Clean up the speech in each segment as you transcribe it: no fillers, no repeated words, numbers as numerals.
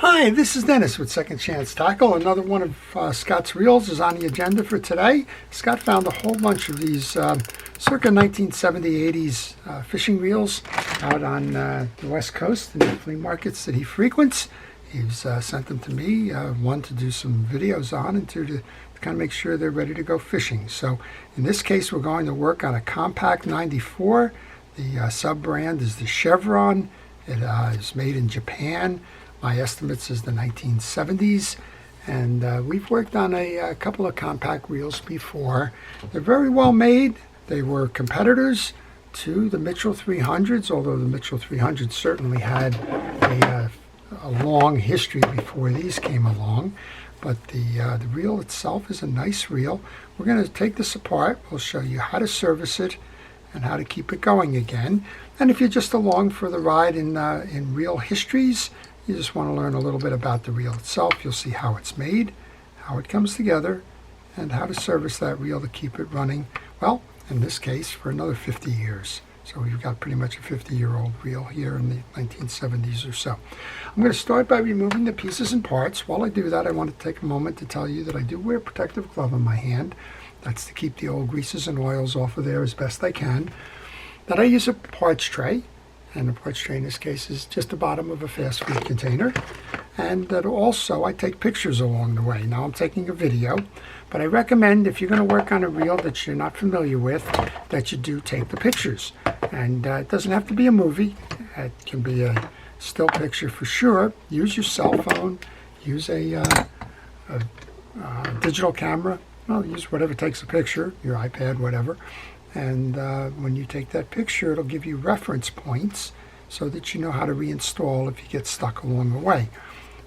Hi, this is Dennis with Second Chance Tackle. Another one of Scott's reels is on the agenda for today. Scott found a whole bunch of these circa 1970s, 80s fishing reels out on the West Coast in the flea markets that he frequents. He's sent them to me, one to do some videos on and two to kind of make sure they're ready to go fishing. So in this case, we're going to work on a Compac 94. The sub-brand is the Chevron. It is made in Japan. My estimates is the 1970s, and we've worked on a couple of Compac reels before. They're very well made. They were competitors to the Mitchell 300s, although the Mitchell 300s certainly had a long history before these came along. But the reel itself is a nice reel. We're going to take this apart. We'll show you how to service it and how to keep it going again. And if you're just along for the ride in reel histories, you just want to learn a little bit about the reel itself. You'll see how it's made, how it comes together, and how to service that reel to keep it running, well, in this case, for another 50 years. So we've got pretty much a 50-year-old reel here in the 1970s or so. I'm going to start by removing the pieces and parts. While I do that, I want to take a moment to tell you that I do wear a protective glove on my hand. That's to keep the old greases and oils off of there as best I can. That I use a parts tray. And the parts tray in this case is just the bottom of a fast food container. And that also I take pictures along the way. Now I'm taking a video, but I recommend if you're going to work on a reel that you're not familiar with, that you do take the pictures. And it doesn't have to be a movie. It can be a still picture for sure. Use your cell phone. Use a digital camera. Well, use whatever takes a picture, your iPad, whatever. And when you take that picture, it'll give you reference points so that you know how to reinstall if you get stuck along the way.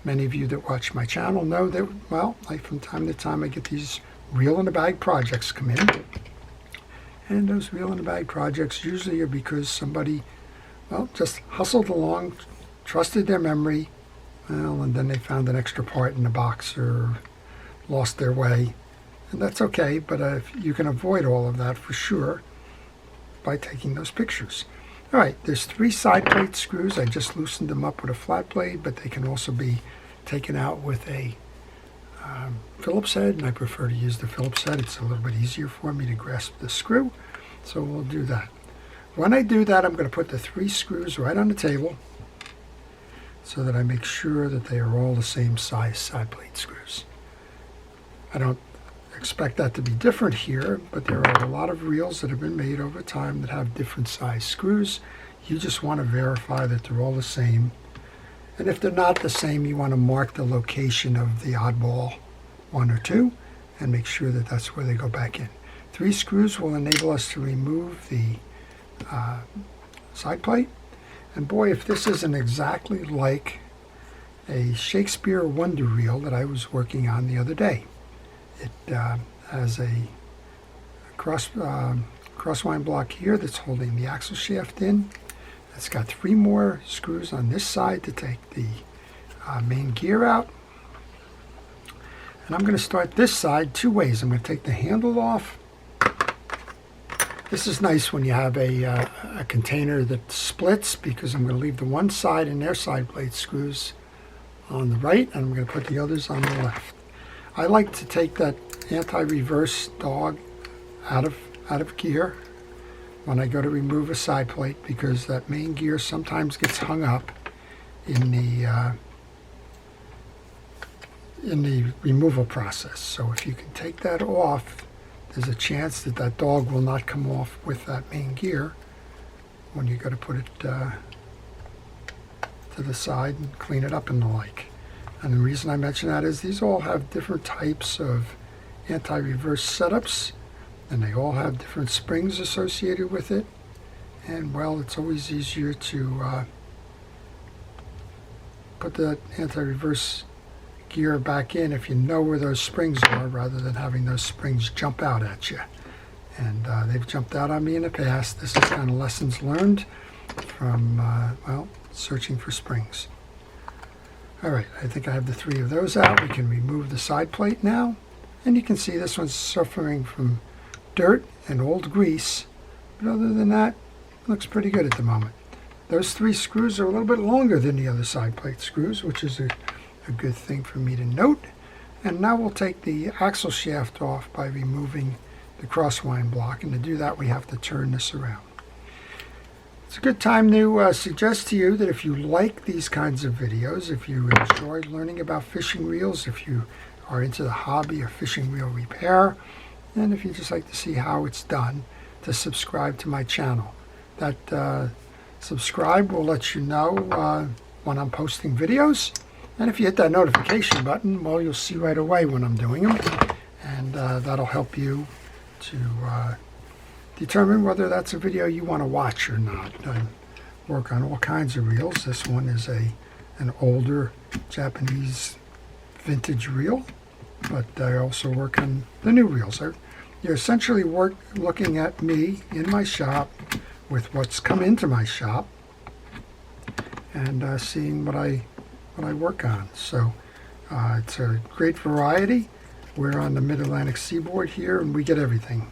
Many of you that watch my channel know that, well, from time to time I get these reel-in-a-bag projects come in. And those reel-in-a-bag projects usually are because somebody, well, just hustled along, trusted their memory, well, and then they found an extra part in the box or lost their way. And that's okay, but you can avoid all of that for sure by taking those pictures. All right, there's 3 side plate screws. I just loosened them up with a flat blade, but they can also be taken out with a Phillips head, and I prefer to use the Phillips head. It's a little bit easier for me to grasp the screw, so we'll do that. When I do that, I'm going to put the 3 screws right on the table so that I make sure that they are all the same size side plate screws. I don't expect that to be different here, but there are a lot of reels that have been made over time that have different size screws. You just want to verify that they're all the same, and if they're not the same, you want to mark the location of the oddball 1 or 2 and make sure that that's where they go back in. 3 screws will enable us to remove the side plate, and boy, if this isn't exactly like a Shakespeare Wonder reel that I was working on the other day. It has a crosswind block here that's holding the axle shaft in. It's got 3 more screws on this side to take the main gear out. And I'm going to start this side 2 ways. I'm going to take the handle off. This is nice when you have a container that splits, because I'm going to leave the one side and their side plate screws on the right, and I'm going to put the others on the left. I like to take that anti-reverse dog out of gear when I go to remove a side plate, because that main gear sometimes gets hung up in the removal process. So if you can take that off, there's a chance that that dog will not come off with that main gear when you go to put it to the side and clean it up and the like. And the reason I mention that is these all have different types of anti-reverse setups, and they all have different springs associated with it. And well, it's always easier to put the anti-reverse gear back in if you know where those springs are, rather than having those springs jump out at you. And they've jumped out on me in the past. This is kind of lessons learned from, well, searching for springs. All right, I think I have the 3 of those out. We can remove the side plate now. And you can see this one's suffering from dirt and old grease. But other than that, it looks pretty good at the moment. Those 3 screws are a little bit longer than the other side plate screws, which is a good thing for me to note. And now we'll take the axle shaft off by removing the crosswind block, and to do that we have to turn this around. It's a good time to suggest to you that if you like these kinds of videos, if you enjoy learning about fishing reels, if you are into the hobby of fishing reel repair, and if you just like to see how it's done, to subscribe to my channel. That subscribe will let you know when I'm posting videos, and if you hit that notification button, well, you'll see right away when I'm doing them, and that'll help you to determine whether that's a video you want to watch or not. I work on all kinds of reels. This one is an older Japanese vintage reel, but I also work on the new reels. You're essentially looking at me in my shop with what's come into my shop and seeing what I work on. So it's a great variety. We're on the Mid-Atlantic seaboard here, and we get everything.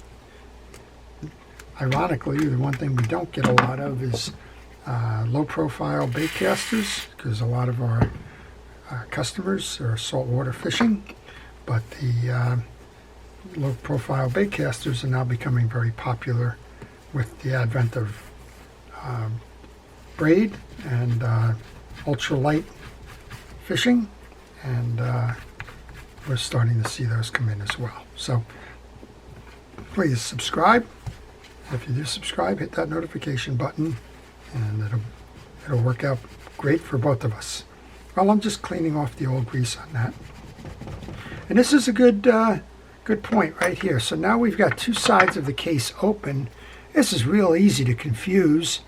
Ironically, the one thing we don't get a lot of is low-profile bait casters, because a lot of our customers are saltwater fishing, but the low-profile bait casters are now becoming very popular with the advent of braid and ultralight fishing, and we're starting to see those come in as well. So please subscribe. If you do subscribe, hit that notification button, and it'll work out great for both of us. Well, I'm just cleaning off the old grease on that. And this is a good point right here. So now we've got two sides of the case open. This is real easy to confuse.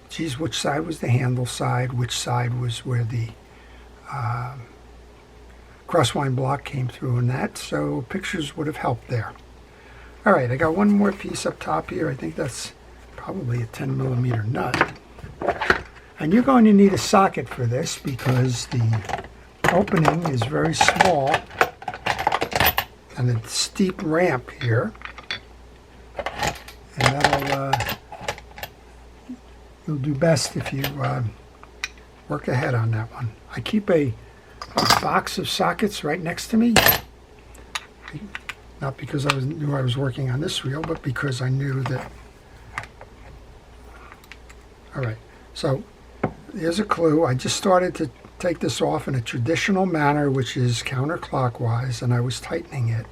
Geez, which side was the handle side? Which side was where the crosswind block came through in that? So pictures would have helped there. All right, I got one more piece up top here. I think that's probably a 10mm nut. And you're going to need a socket for this because the opening is very small and a steep ramp here. And that'll, you'll do best if you work ahead on that one. I keep a box of sockets right next to me. Not because I knew I was working on this reel, but because I knew that. All right, so here's a clue. I just started to take this off in a traditional manner, which is counterclockwise, and I was tightening it.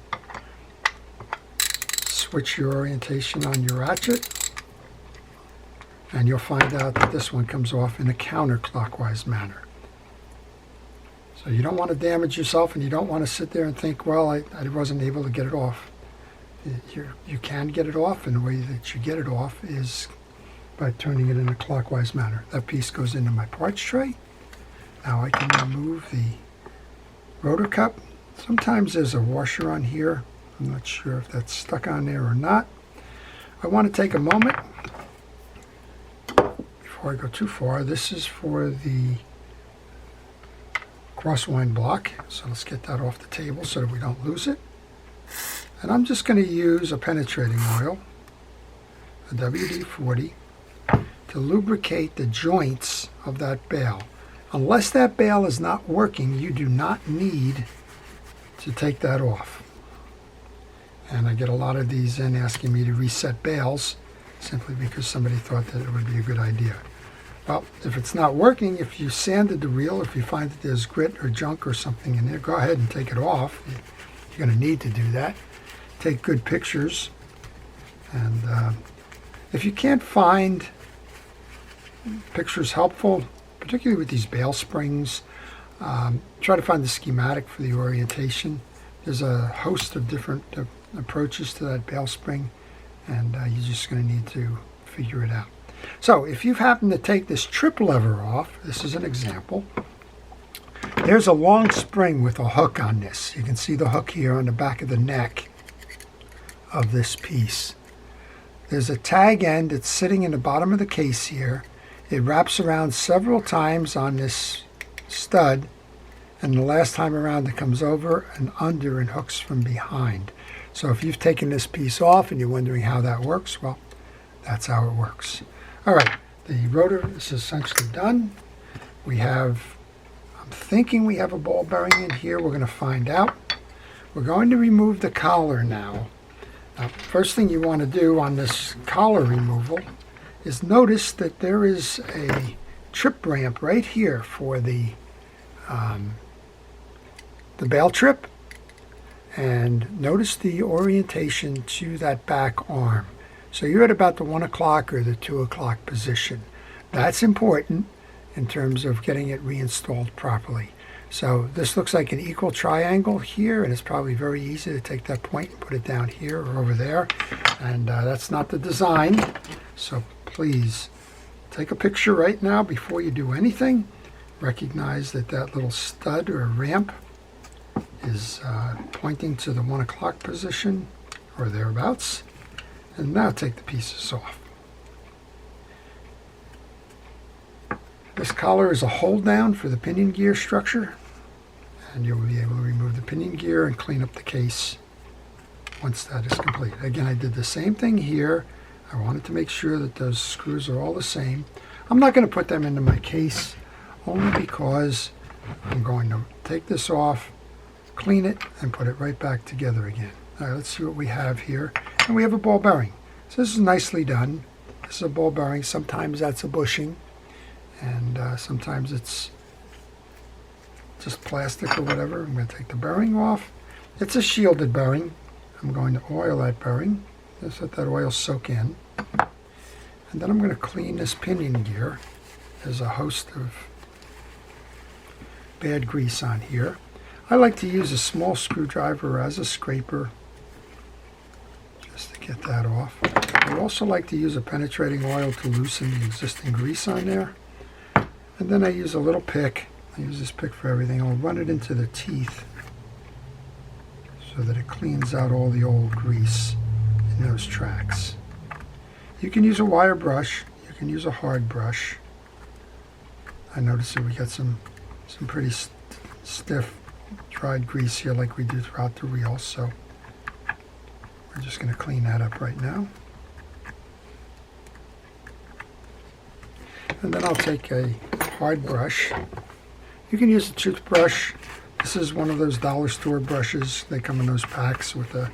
Switch your orientation on your ratchet, and you'll find out that this one comes off in a counterclockwise manner. So you don't want to damage yourself, and you don't want to sit there and think, well, I wasn't able to get it off. You can get it off, and the way that you get it off is by turning it in a clockwise manner. That piece goes into my parts tray. Now I can remove the rotor cup. Sometimes there's a washer on here. I'm not sure if that's stuck on there or not. I want to take a moment before I go too far. This is for the crosswind block, so let's get that off the table so that we don't lose it. And I'm just going to use a penetrating oil, a WD-40, to lubricate the joints of that bail. Unless that bail is not working, you do not need to take that off. And I get a lot of these in asking me to reset bails simply because somebody thought that it would be a good idea. Well, if it's not working, if you sanded the reel, if you find that there's grit or junk or something in there, go ahead and take it off. You're going to need to do that. Take good pictures. And if you can't find pictures helpful, particularly with these bail springs, try to find the schematic for the orientation. There's a host of different approaches to that bail spring, and you're just going to need to figure it out. So if you happen to take this trip lever off, this is an example. There's a long spring with a hook on this. You can see the hook here on the back of the neck of this piece. There's a tag end that's sitting in the bottom of the case here. It wraps around several times on this stud, and the last time around it comes over and under and hooks from behind. So if you've taken this piece off and you're wondering how that works, well, that's how it works. All right, the rotor is essentially done. We have I'm thinking we have a ball bearing in here. We're going to find out. We're going to remove the collar now. Now, first thing you want to do on this collar removal is notice that there is a trip ramp right here for the bail trip. And notice the orientation to that back arm. So you're at about the 1 o'clock or the 2 o'clock position. That's important in terms of getting it reinstalled properly. So this looks like an equal triangle here, and it's probably very easy to take that point and put it down here or over there. And that's not the design. So please take a picture right now before you do anything. Recognize that that little stud or ramp is pointing to the 1 o'clock position or thereabouts. And now take the pieces off. This collar is a hold down for the pinion gear structure, and you'll be able to remove the pinion gear and clean up the case once that is complete. Again, I did the same thing here. I wanted to make sure that those screws are all the same. I'm not going to put them into my case only because I'm going to take this off, clean it, and put it right back together again. All right, let's see what we have here. And we have a ball bearing. So this is nicely done. This is a ball bearing. Sometimes that's a bushing, and sometimes it's just plastic or whatever. I'm going to take the bearing off. It's a shielded bearing. I'm going to oil that bearing. Just let that oil soak in. And then I'm going to clean this pinion gear. There's a host of bad grease on here. I like to use a small screwdriver as a scraper just to get that off. I also like to use a penetrating oil to loosen the existing grease on there. And then I use a little pick. I use this pick for everything. I'll run it into the teeth so that it cleans out all the old grease in those tracks. You can use a wire brush. You can use a hard brush. I noticed that we got some pretty stiff dried grease here like we do throughout the reel, so we're just going to clean that up right now. And then I'll take a hard brush. You can use a toothbrush. This is one of those dollar store brushes. They come in those packs with a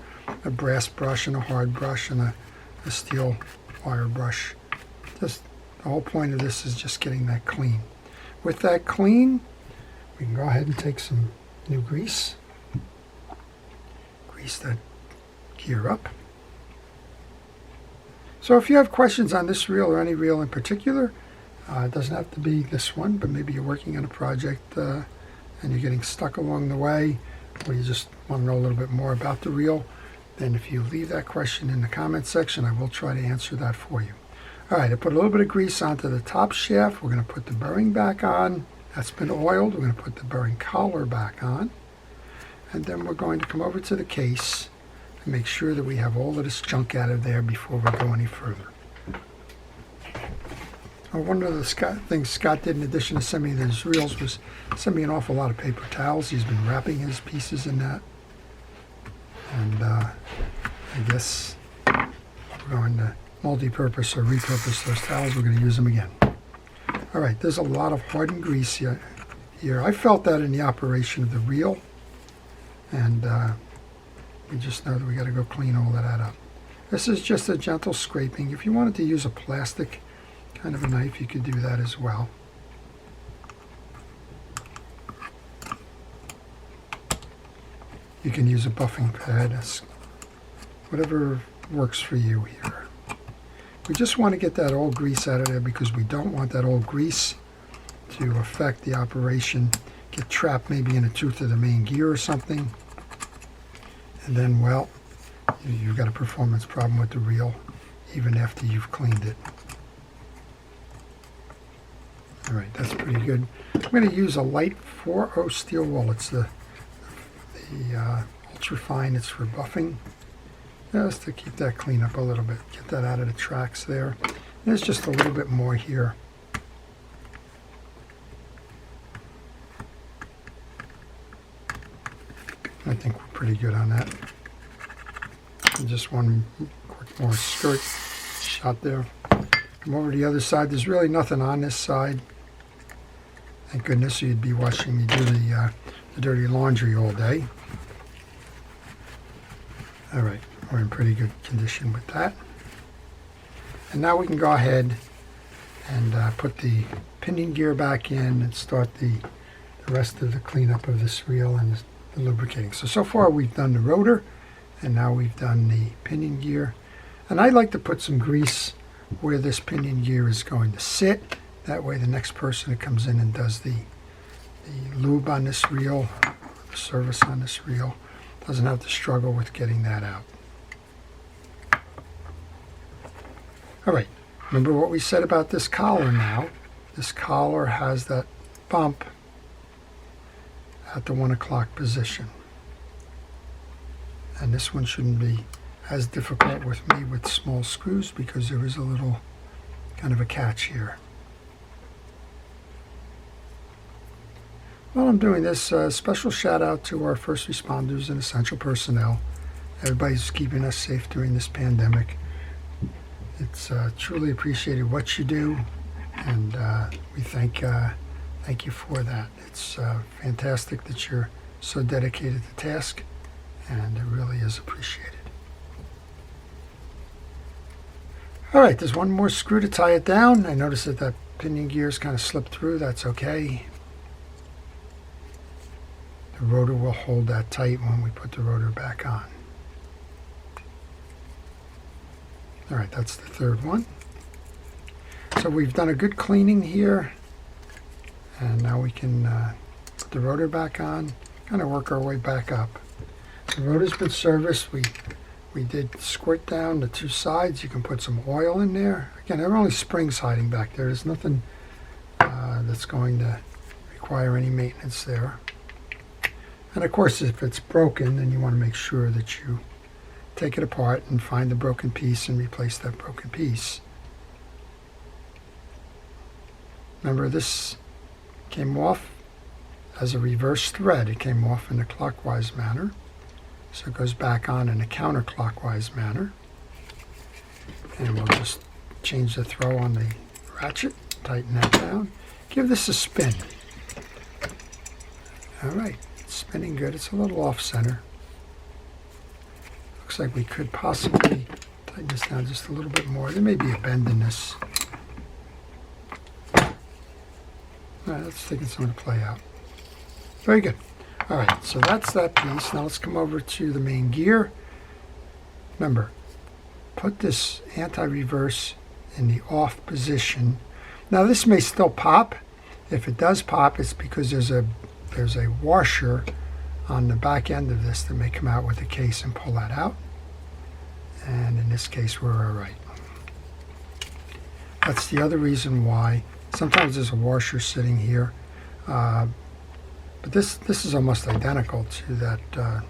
brass brush and a hard brush and a steel wire brush. Just the whole point of this is just getting that clean. With that clean, we can go ahead and take some new grease. Grease that gear up. So if you have questions on this reel or any reel in particular, it doesn't have to be this one, but maybe you're working on a project and you're getting stuck along the way, or you just want to know a little bit more about the reel, then if you leave that question in the comment section, I will try to answer that for you. All right, I put a little bit of grease onto the top shaft. We're going to put the bearing back on. That's been oiled. We're going to put the bearing collar back on. And then we're going to come over to the case and make sure that we have all of this junk out of there before we go any further. One of the things Scott did in addition to sending me these reels was send me an awful lot of paper towels. He's been wrapping his pieces in that. And I guess we're going to multi-purpose or repurpose those towels. We're going to use them again. All right, there's a lot of hardened grease here. I felt that in the operation of the reel. And we just know that we got to go clean all of that up. This is just a gentle scraping. If you wanted to use a plastic kind of a knife, you could do that as well. You can use a buffing pad, whatever works for you here. We just want to get that old grease out of there because we don't want that old grease to affect the operation, get trapped maybe in a tooth of the main gear or something. And then, well, you've got a performance problem with the reel even after you've cleaned it. All right, that's pretty good. I'm going to use a light 4-0 steel wool. It's the ultra fine. It's for buffing, just to keep that clean up a little bit. Get that out of the tracks there. There's just a little bit more here. I think we're pretty good on that. And just one quick more skirt shot there. Come over to the other side. There's really nothing on this side. Thank goodness, you'd be watching me do the dirty laundry all day. All right, we're in pretty good condition with that. And now we can go ahead and put the pinion gear back in and start the rest of the cleanup of this reel and the lubricating. So far we've done the rotor, and now we've done the pinion gear. And I like to put some grease where this pinion gear is going to sit. That way the next person that comes in and does the lube on this reel, the service on this reel, doesn't have to struggle with getting that out. All right, remember what we said about this collar now. This collar has that bump at the 1 o'clock position. And this one shouldn't be as difficult with me with small screws because there is a little kind of a catch here. While I'm doing this, special shout out to our first responders and essential personnel. Everybody's keeping us safe during this pandemic. It's truly appreciated what you do, and we thank you for that. It's fantastic that you're so dedicated to task, and it really is appreciated. All right, there's one more screw to tie it down. I noticed that pinion gear's kind of slipped through. That's okay. The rotor will hold that tight when we put the rotor back on. All right, that's the third one. So we've done a good cleaning here, and now we can put the rotor back on, kind of work our way back up. The rotor's been serviced. We did squirt down the two sides. You can put some oil in there. Again, there are only springs hiding back there. There's nothing that's going to require any maintenance there. And of course, if it's broken, then you want to make sure that you take it apart and find the broken piece and replace that broken piece. Remember, this came off as a reverse thread. It came off in a clockwise manner. So it goes back on in a counterclockwise manner. And we'll just change the throw on the ratchet, tighten that down. Give this a spin. All right, it's spinning good. It's a little off center. Looks like we could possibly tighten this down just a little bit more. There may be a bend in this. All right, let's take some to play out. Very good. All right, so that's that piece. Now let's come over to the main gear. Remember, put this anti-reverse in the off position. Now this may still pop. If it does pop, it's because there's a washer on the back end of this that may come out with the case and pull that out. And in this case, we're all right. That's the other reason why sometimes there's a washer sitting here. But this is almost identical to that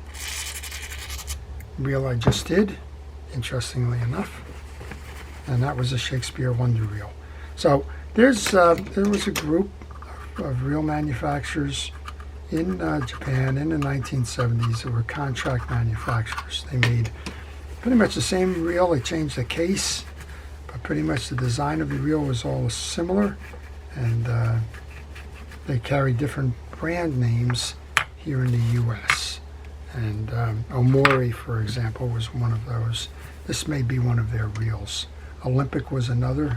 reel I just did, interestingly enough. And that was a Shakespeare Wonder Reel. So there was a group of reel manufacturers in Japan in the 1970s that were contract manufacturers. They made pretty much the same reel. They changed the case, but pretty much the design of the reel was all similar. And they carried different brand names here in the U.S. And Omori, for example, was one of those. This may be one of their reels. Olympic was another.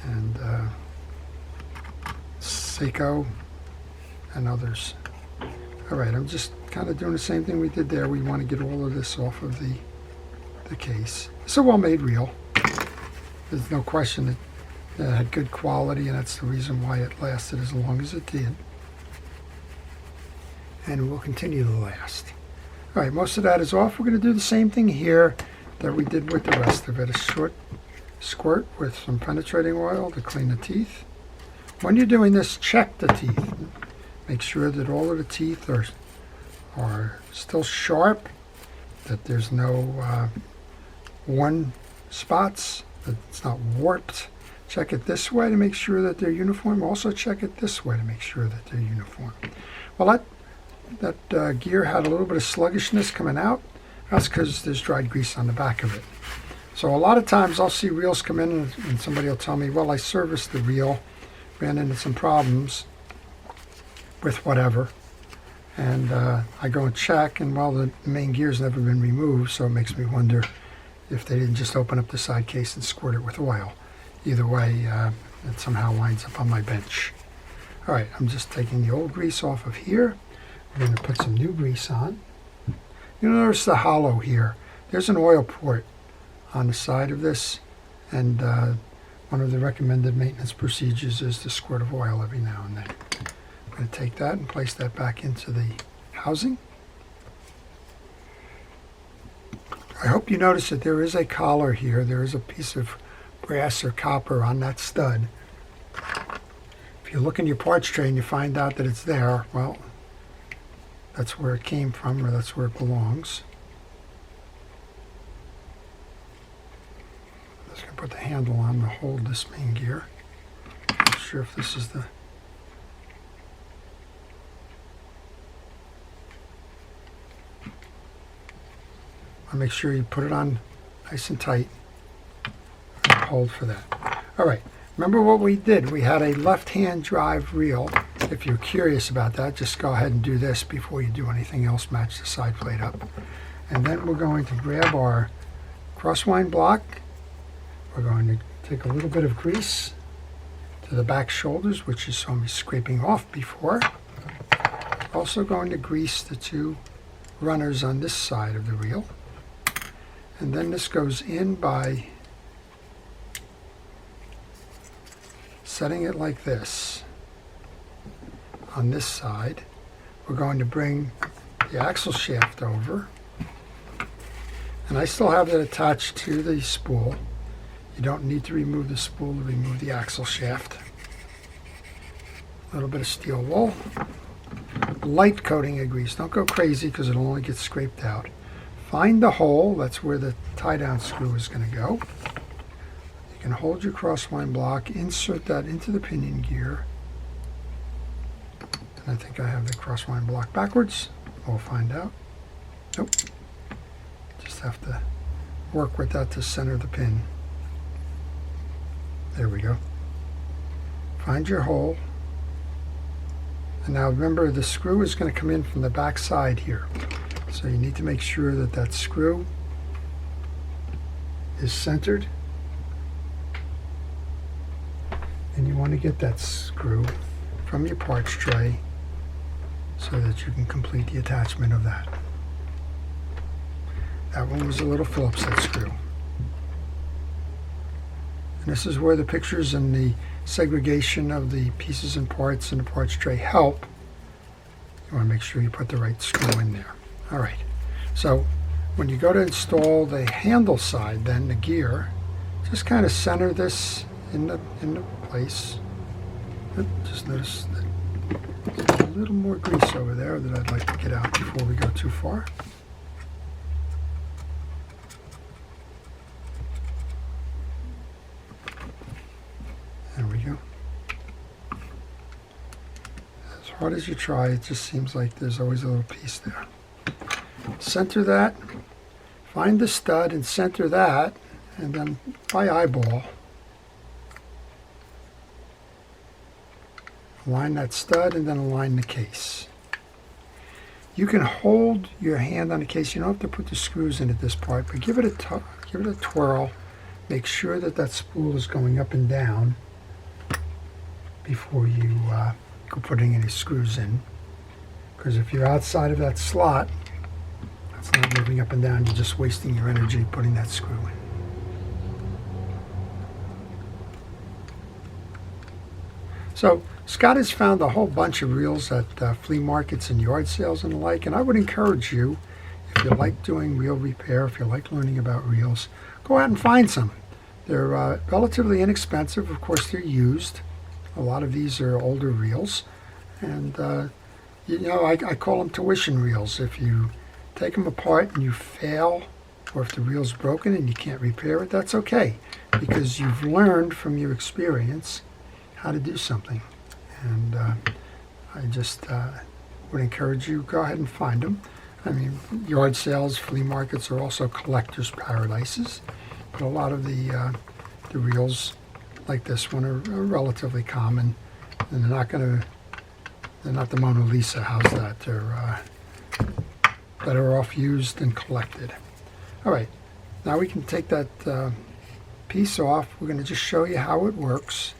And Seiko and others. All right, I'm just kind of doing the same thing we did there. We want to get all of this off of the case. It's a well-made reel. There's no question that it had good quality, and that's the reason why it lasted as long as it did. And it will continue to last. All right, most of that is off. We're going to do the same thing here that we did with the rest of it. A short squirt with some penetrating oil to clean the teeth. When you're doing this, check the teeth. Make sure that all of the teeth are still sharp, that there's no worn spots, that it's not warped. Check it this way to make sure that they're uniform. Also check it this way to make sure that they're uniform. Well, that gear had a little bit of sluggishness coming out. That's because there's dried grease on the back of it. So a lot of times I'll see reels come in and somebody will tell me, well, I serviced the reel ran into some problems with whatever. And I go and check, and well, the main gear's never been removed, so it makes me wonder if they didn't just open up the side case and squirt it with oil. Either way, it somehow winds up on my bench. All right, I'm just taking the old grease off of here. We're going to put some new grease on. You'll notice the hollow here. There's an oil port on the side of this, and one of the recommended maintenance procedures is to squirt of oil every now and then. I'm going to take that and place that back into the housing. I hope you notice that there is a collar here. There is a piece of brass or copper on that stud. If you look in your parts tray and you find out that it's there, well, that's where it came from, or that's where it belongs. I'm just going to put the handle on to hold this main gear. Not sure if this is the... I'll make sure you put it on nice and tight and hold for that. All right, remember what we did. We had a left-hand drive reel. If you're curious about that, just go ahead and do this before you do anything else. Match the side plate up. And then we're going to grab our crosswind block. We're going to take a little bit of grease to the back shoulders, which you saw me scraping off before. Also going to grease the two runners on this side of the reel. And then this goes in by setting it like this. On this side, we're going to bring the axle shaft over. And I still have that attached to the spool. You don't need to remove the spool to remove the axle shaft. A little bit of steel wool. Light coating of grease. Don't go crazy because it'll only get scraped out. Find the hole. That's where the tie-down screw is going to go. You can hold your crosswind block, insert that into the pinion gear. And I think I have the crosswind block backwards. We'll find out. Nope. Just have to work with that to center the pin. There we go. Find your hole. And now remember, the screw is going to come in from the back side here. So you need to make sure that that screw is centered. And you want to get that screw from your parts tray so that you can complete the attachment of that. That one was a little Phillips head screw. And this is where the pictures and the segregation of the pieces and parts in the parts tray help. You want to make sure you put the right screw in there. All right, so when you go to install the handle side, then the gear, just kind of center this in the place. Just notice that there's a little more grease over there that I'd like to get out before we go too far. There we go. As hard as you try, it just seems like there's always a little piece there. Center that, find the stud and center that, and then by eyeball, align that stud and then align the case. You can hold your hand on the case. You don't have to put the screws in at this part, but give it a twirl. Make sure that that spool is going up and down before you go putting any screws in. Because if you're outside of that slot, it's not moving up and down. You're just wasting your energy putting that screw in. So Scott has found a whole bunch of reels at flea markets and yard sales and the like, and I would encourage you, if you like doing reel repair, if you like learning about reels, go out and find some. They're relatively inexpensive. Of course, they're used. A lot of these are older reels, and you know, I call them tuition reels. If you take them apart and you fail, or if the reel's broken and you can't repair it, that's okay, because you've learned from your experience how to do something. And I just would encourage you, go ahead and find them. I mean, yard sales, flea markets are also collectors' paradises, but a lot of the reels like this one are relatively common And they're not the Mona Lisa. How's that? They're better off used than collected. All right, now we can take that piece off. We're going to just show you how it works.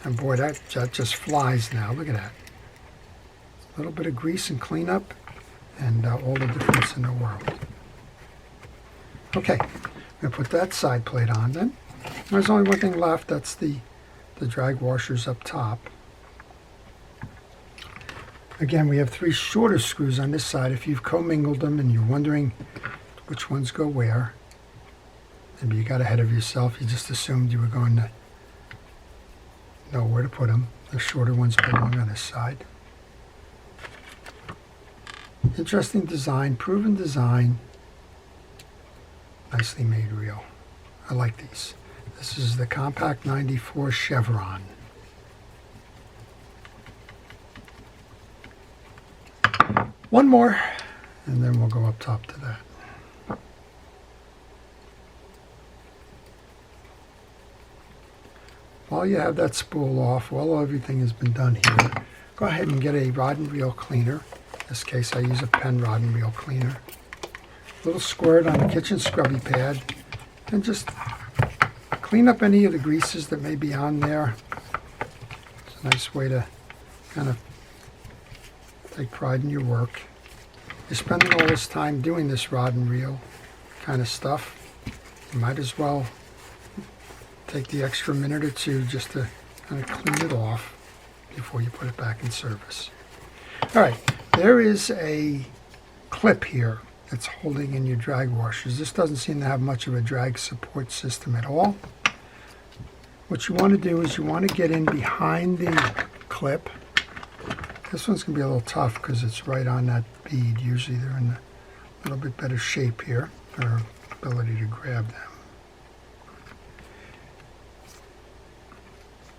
And boy, that just flies now. Look at that. A little bit of grease and cleanup, and all the difference in the world. Okay, I'm going to put that side plate on then. There's only one thing left. That's the drag washers up top. Again, we have 3 shorter screws on this side. If you've commingled them and you're wondering which ones go where, maybe you got ahead of yourself. You just assumed you were going to know where to put them. The shorter ones belong on this side. Interesting design, proven design. Nicely made reel. I like these. This is the Compac 94 Chevron. One more, and then we'll go up top to that. While you have that spool off, while everything has been done here, go ahead and get a rod and reel cleaner. In this case, I use a pen rod and reel cleaner. A little squirt on the kitchen scrubby pad, and just clean up any of the greases that may be on there. It's a nice way to kind of take pride in your work. You're spending all this time doing this rod and reel kind of stuff. You might as well take the extra minute or two just to kind of clean it off before you put it back in service. All right, there is a clip here that's holding in your drag washers. This doesn't seem to have much of a drag support system at all. What you want to do is you want to get in behind the clip. This one's going to be a little tough because it's right on that bead. Usually they're in a little bit better shape here for ability to grab them.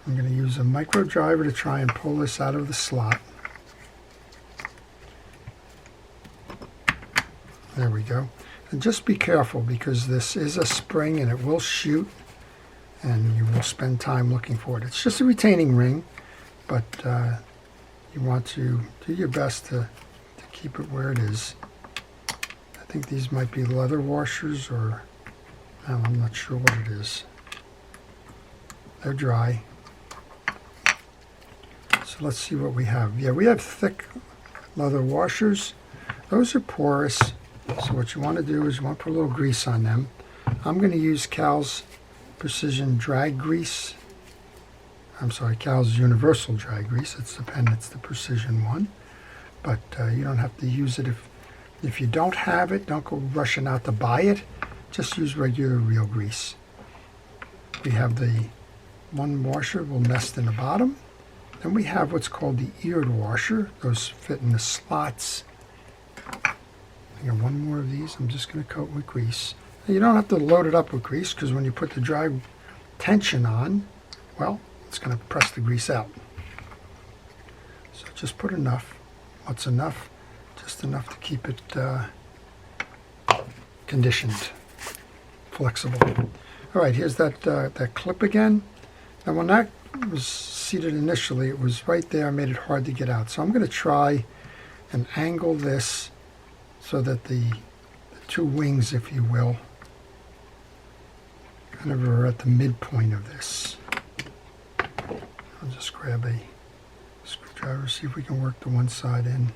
I'm going to use a micro driver to try and pull this out of the slot. There we go. And just be careful because this is a spring and it will shoot and you will spend time looking for it. It's just a retaining ring, but you want to do your best to keep it where it is. I think these might be leather washers, or well, I'm not sure what it is. They're dry. So let's see what we have. Yeah, we have thick leather washers. Those are porous. So what you want to do is you want to put a little grease on them. I'm going to use Cal's Precision Drag Grease. I'm sorry, Cal's Universal Drag Grease. It's the pen that's the Precision one. But you don't have to use it. If you don't have it, don't go rushing out to buy it. Just use regular reel grease. We have the one washer will nest in the bottom. Then we have what's called the eared washer. Those fit in the slots. I got one more of these. I'm just going to coat with grease. Now, you don't have to load it up with grease because when you put the drag tension on, well, it's going to press the grease out. So just put enough. What's enough? Just enough to keep it conditioned, flexible. All right, here's that clip again. Now when that was seated initially, it was right there, made it hard to get out. So I'm going to try and angle this so that the two wings, if you will, kind of are at the midpoint of this. I'll just grab a screwdriver, see if we can work the one side in.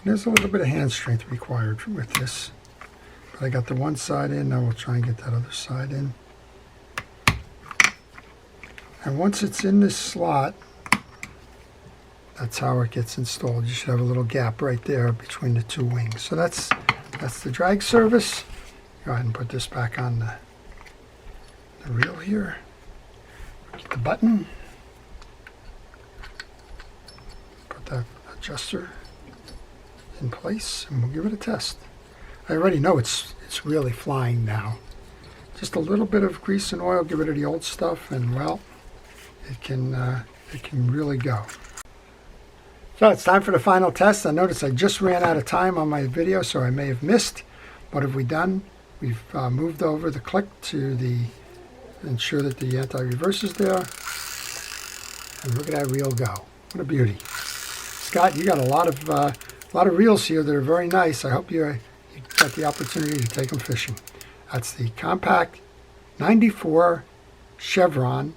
There's a little bit of hand strength required with this. But I got the one side in, now we'll try and get that other side in. And once it's in this slot, that's how it gets installed. You should have a little gap right there between the two wings. So that's the drag service. Go ahead and put this back on the reel here. Get the button. Put that adjuster in place and we'll give it a test. I already know it's really flying now. Just a little bit of grease and oil, give it the old stuff, and well, it can really go. So it's time for the final test. I noticed I just ran out of time on my video, so I may have missed. What have we done? We've moved over the click to ensure that the anti-reverse is there. And look at that reel go. What a beauty. Scott, you got a lot of reels here that are very nice. I hope you got the opportunity to take them fishing. That's the Compac 94 Chevron.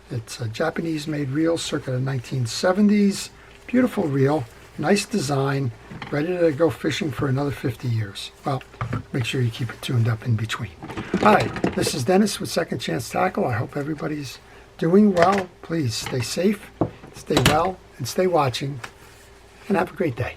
It's a Japanese-made reel, circa the 1970s. Beautiful reel, nice design, ready to go fishing for another 50 years. Well, make sure you keep it tuned up in between. All right, this is Dennis with Second Chance Tackle. I hope everybody's doing well. Please stay safe, stay well, and stay watching, and have a great day.